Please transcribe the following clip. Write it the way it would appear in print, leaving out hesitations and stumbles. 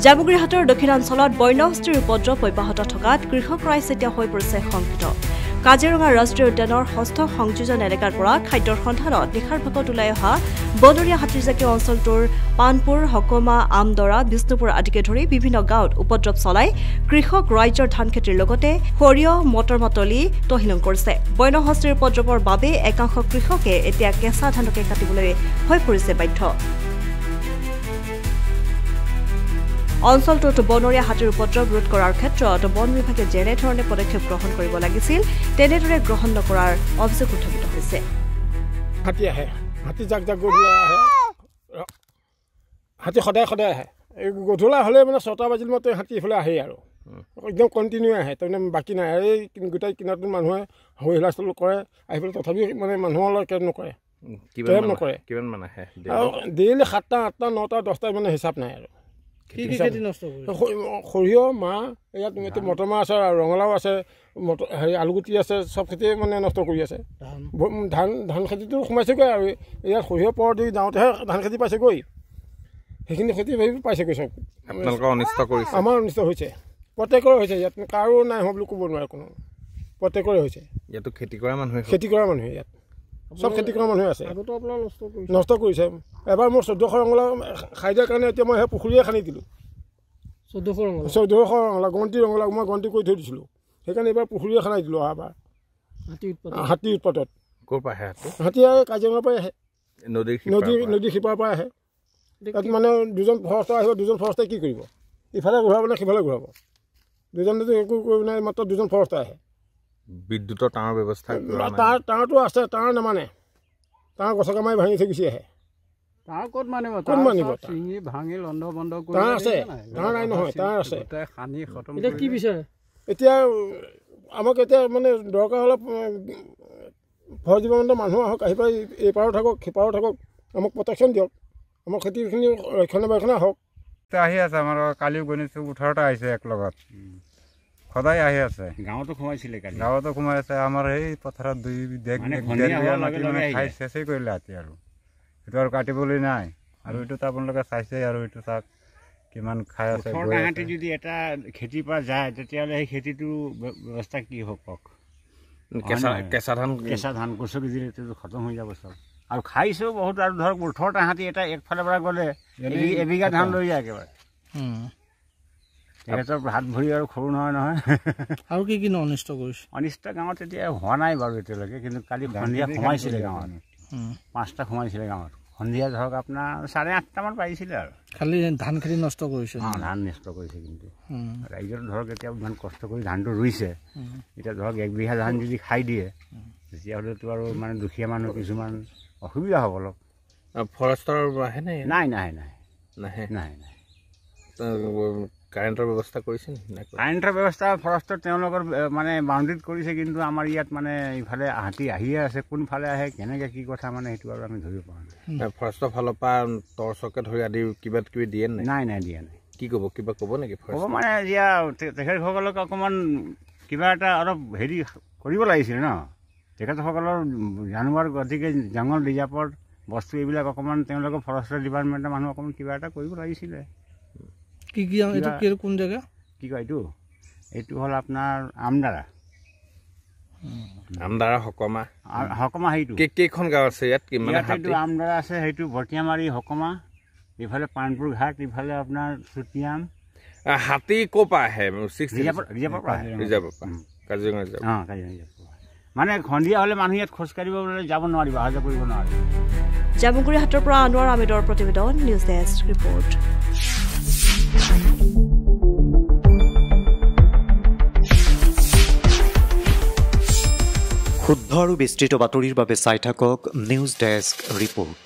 জামুগুৰিহাটৰ দক্ষিণাঞ্চলত বন্যহস্তীৰ উপদ্ৰৱ অব্যাহত থকাত কৃষক ৰাইজ এতিয়া হৈ পৰিছে শংকিত। কাজিৰঙা ৰাষ্ট্ৰীয় উদ্যানৰ ষষ্ঠ সংযোজন এলেকাৰ পৰা খাদ্যৰ সন্ধানত নিশাৰ ভাগত ওলাই অহা বনৰীয়া হাতীজাকীয় অঞ্চলটোৰ পানপুৰ, হকমা, আমদৰা, বিষ্ণুপুৰ আদিকে ধৰি বিভিন্ন গাঁৱত উপদ্ৰৱ চলাই কৃষক ৰাইজৰ ধান খেতিৰ লগতে সৰিয়হ, মটৰ মাতলি তহিলং কৰিছে। বন্যহস্তীৰ উপদ্ৰৱৰ বাবে একাংশ কৃষকে এতিয়া কেঁচা ধানকে কাটিবলৈ হৈ পৰিছে বাধ্য। অঞ্চলটোত বনৰীয়া হাতীৰ উপদ্ৰৱ ৰোধ কৰাৰ ক্ষেত্ৰত বন বিভাগে যেনেধৰণে পদক্ষেপ গ্ৰহণ কৰিব লাগিছিল তেনেদৰে গ্ৰহণ নকৰাৰ অভিযোগ উত্থাপিত হৈছে। হাতী আহে, হাতী জাক জাক গধূলা আহে, হাতী সদায় আহে। এই গধূলা হ'লে মানে 6টা বাজিল মতে হাতী এইফালে আহেই আৰু একদম কণ্টিনিউ আহে, তাৰমানে বাকী নাই। এই গোটেই কিনাৰটো মানুহে হৈ হুলস্থুল কৰে, আহি পেলাই তথাপিও মানে মানুহৰ কেয়াৰ নকৰে, কিমান মান আহে আৰু ডেইলি 7টা, 8টা, 9টা, 10টা মানে হিচাপ নাই আৰু। সৰিয়হ, মাহ, ইয়াত মটৰ মাহ আছে, ৰঙালাও আছে, হেৰি আলুগুটি আছে, চব খেতিয়ে মানে নষ্ট কৰি আছে। ধান খেতিটো সোমাইছেগৈ আৰু ইয়াত সৰিয়হ পৰ দি যাওঁতেহে ধান খেতি পাইছেগৈ, সেইখিনি খেতি পাইছেগৈ চব। আমাৰ অনিষ্ট হৈছে, প্ৰত্যেকৰে হৈছে। ইয়াত কাৰো নাই হোৱা বুলি ক'ব নোৱাৰে, কোনো প্ৰত্যেকৰে হৈছে। ইয়াতো খেতি কৰা মানুহে ইয়াত চব খেতি কৰা মানুহে আছে, নষ্ট কৰিছে। এবাৰ মোৰ 1400 ৰঙালাও খাই দিয়াৰ কাৰণে এতিয়া মই সেই পুখুৰীয়ে খান্দি দিলোঁ। 1400 ৰঙালাও, গন্তি ৰঙালাও মই গন্তি কৰি থৈ দিছিলোঁ, সেইকাৰণে এইবাৰ পুখুৰীয়ে খান্দি দিলোঁ। এবাৰ হাতী উৎপাতত ক'ৰ পৰা আহে হাতী? কাজিৰঙাৰ পৰাই আহে, নদীৰ সিপাৰৰ পৰা আহে। তাত মানে দুজন ফৰেষ্টৰ আহিব, দুজন ফৰেষ্টে কি কৰিব? ইফালে ঘূৰাব নে সিফালে ঘূৰাব? দুজনেতো একো কৰিব নাই, মাত্ৰ দুজন ফৰেষ্টৰ আহে। বিদ্যুতৰ তাঁৰৰ ব্যৱস্থা তাঁৰটো আছে, তাঁৰ নামানে, তাঁৰ গছকা মাৰি ভাঙি থৈ গুচি আহে। ক'ত মানিব? তাঁৰ আছে, তাঁৰ নাই নহয়, তাঁৰ আছে। কি বিচাৰে এতিয়া? আমাক এতিয়া মানে দৰকাৰ হ'লে ফৰেষ্ট ডিপাৰ্টমেণ্টৰ মানুহ আহক, আহি পেলাই এইপাৰো থাকক সিপাৰো থাকক, আমাক প্ৰটেকশ্যন দিয়ক, আমাৰ খেতিখিনি ৰক্ষণাবেক্ষণ আহক। আহি আছে আমাৰ, কালিও গণিছোঁ 18টা আহিছে এক লগত, সদায় আহি আছে। গাঁৱতো সোমাইছিলে, গাঁৱতো সোমাই আছে। আমাৰ এই পথাৰত খাই চেচেই কৰিলে হাতী, আৰু সেইটো আৰু কাটিবলৈ নাই। আৰু এইটোতো আপোনালোকে চাইছে, আৰু এইটো চাওক কিমান খাই আছে। হাতী যদি এটা খেতিৰ পৰা যায় তেতিয়াহ'লে সেই খেতিটোৰ ব্যৱস্থা কি হ'ব কওক? কেঁচা ধান গছকি দিলেতো খতম হৈ যাব চব। আৰু খাইছেও বহুত। আৰু ধৰক 18টা হাতী এটা একফালৰ পৰা গ'লে এবিঘা ধান লৈ যায় একেবাৰে। তেখেতৰ হাত ভৰি আৰু সৰু নহয়। আৰু কি অনিষ্ট কৰিছে? অনিষ্ট গাঁৱত এতিয়া হোৱা নাই বাৰু এতিয়ালৈকে, কিন্তু কালি সন্ধিয়া সোমাইছিলে গাঁৱত, 5টা সোমাইছিলে গাঁৱত। সন্ধিয়া ধৰক আপোনাৰ 8:30মান পাইছিলে আৰু। খালি ধান খেতি নষ্ট কৰিছে? ধান নষ্ট কৰিছে, কিন্তু ৰাইজৰ ধৰক এতিয়া ইমান কষ্ট কৰি ধানটো ৰুইছে, এতিয়া ধৰক 1 বিঘা ধান যদি খাই দিয়ে তেতিয়াহ'লেতো আৰু মানে দুখীয়া মানুহ কিছুমান অসুবিধা হ'ব অলপ। ফৰেষ্টৰ আহে নে? নাই। কাৰেণ্টৰ ব্যৱস্থা কৰিছে নে? কাৰেণ্টৰ ব্যৱস্থা ফৰেষ্টৰ তেওঁলোকৰ মানে বাউণ্ডেৰীত কৰিছে, কিন্তু আমাৰ ইয়াত মানে ইফালে হাতী আহিয়ে আছে। কোনফালে আহে, কেনেকৈ কি কথা মানে সেইটো আৰু আমি ধৰিব পৰা নাই। ফৰেষ্টৰ ফালৰ পৰা টৰ্চকে ধৰি আদি কিবা কিবি দিয়ে নাই? দিয়া নাই। কি ক'ব, কিবা ক'ব নেকি? ক'ব মানে এতিয়া তেখেতসকলক অকণমান কিবা এটা অলপ হেৰি কৰিব লাগিছিল ন। তেখেতসকলৰ জানুৱাৰ, গতিকে জংঘল ৰিজাৰ্ভৰ বস্তু এইবিলাক অকণমান তেওঁলোকৰ ফৰেষ্টৰ ডিপাৰ্টমেণ্টৰ মানুহ অকণমান কিবা এটা কৰিব লাগিছিলে। কোন জেগা? কি কয় এইটো হ'ল আপোনাৰ আমদাৰা, হকমা। সেইটো কেইখন গাঁও আছে ইয়াত? এইটো আমদাৰা আছে, সেইটো ভটিয়ামাৰি, হকমা, ইফালে পানপুৰ ঘাট, ইফালে আপোনাৰ চুটিয়াম। হাতী ক'ৰ পৰা আহে? ৰিজাৰ্ভৰ পৰা আহে, কাজিৰঙা মানে সন্ধিয়া হ'লে মানুহ ইয়াত খোজকাঢ়িব যাব নোৱাৰিব, অহা যোৱা কৰিব নোৱাৰিব। জামুগুৰিহাটৰ পৰা আনোৱাৰ আহমেদৰ প্ৰতিবেদন, নিউজ ডেস্ক ৰিপৰ্ট। শুদ্ধ আৰু বিস্তৃত বাতৰিৰ বাবে চাই থাকক নিউজ ডেস্ক ৰিপৰ্ট।